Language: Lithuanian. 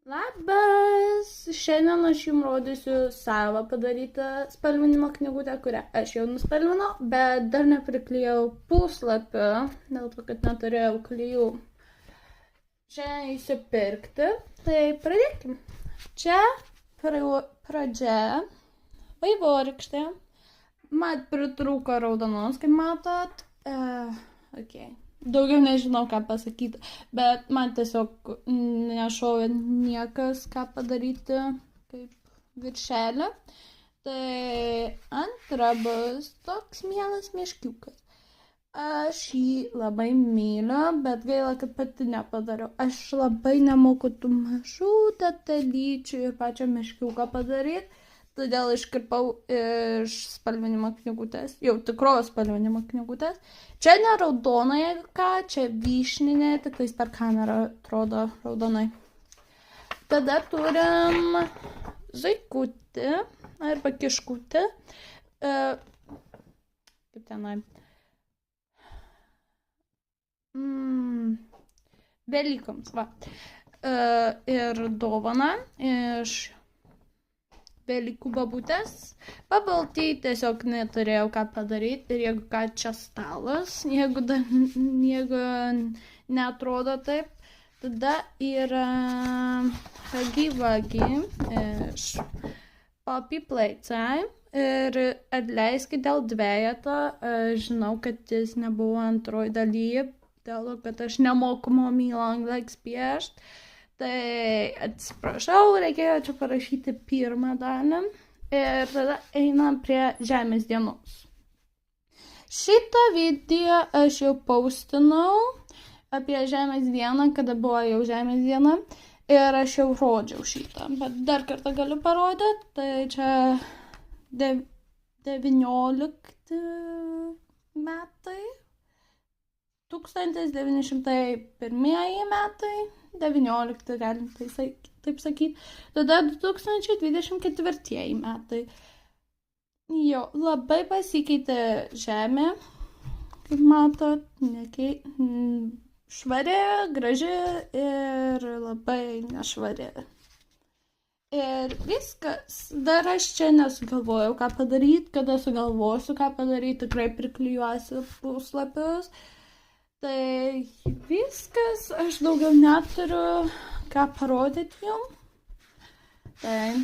Labas! Šiandien aš jums rodysiu savo padarytą spalvinimo knygutę, kurią aš jau nuspalvinau, bet dar nepriklijau puslapio, dėl to, kad neturėjau klijų. Šiandien įsipirkti, tai pradėkim. Čia pradžia, vaivorykštė. Man pritrūko raudonos, kaip matot. Daugiau nežinau, ką pasakyti, bet man tiesiog nešovė niekas, ką padaryti kaip viršelį. Tai antra bus toks mielas meškiukas. Aš jį labai myliu, bet gaila, kad pati nepadariau. Aš labai nemoku tų mažų detalyčių ir pačią meškiuką padaryti. Todėl iškirpau iš spalvinimo knygutės, jau tikros spalvinimo knygutės. Čia ne raudona, jeigu ką, čia vyšninė, tik tais per kamerą atrodo raudonai. Tada turim zuikutį arba kiškutį. Kaip tenai? Velykoms, va. Ir dovana iš Velykų babutės. Pabaltį tiesiog neturėjau ką padaryti ir jeigu ką čia stalas, jeigu neatrodo taip, tada yra hagi-vagi iš Poppy Playtime ir atleiskit dėl dvejeto, žinau, kad jis nebuvo antroj daly, dėl to, kad aš nemoku Mommy Long Legs piešti. Tai atsiprašau, reikėjo čia parašyti pirmą dalį ir tada einam prie Žemės dienos. Šitą video aš jau postinau apie Žemės dieną, kada buvo jau Žemės diena ir aš jau rodžiau šitą, bet dar kartą galiu parodyti, tai čia 19 metai, 1901 metai, 19 galim taip sakyti, tada 2024 metai. Jo, labai pasikeitė žemė, kaip matot, švari, graži ir labai nešvari. Ir viskas, dar aš čia nesugalvojau, ką padaryti, kada sugalvosiu, ką padaryti, tikrai priklijuosiu puslapius. Tai viskas, aš daugiau neturiu ką parodyti jums. Tai,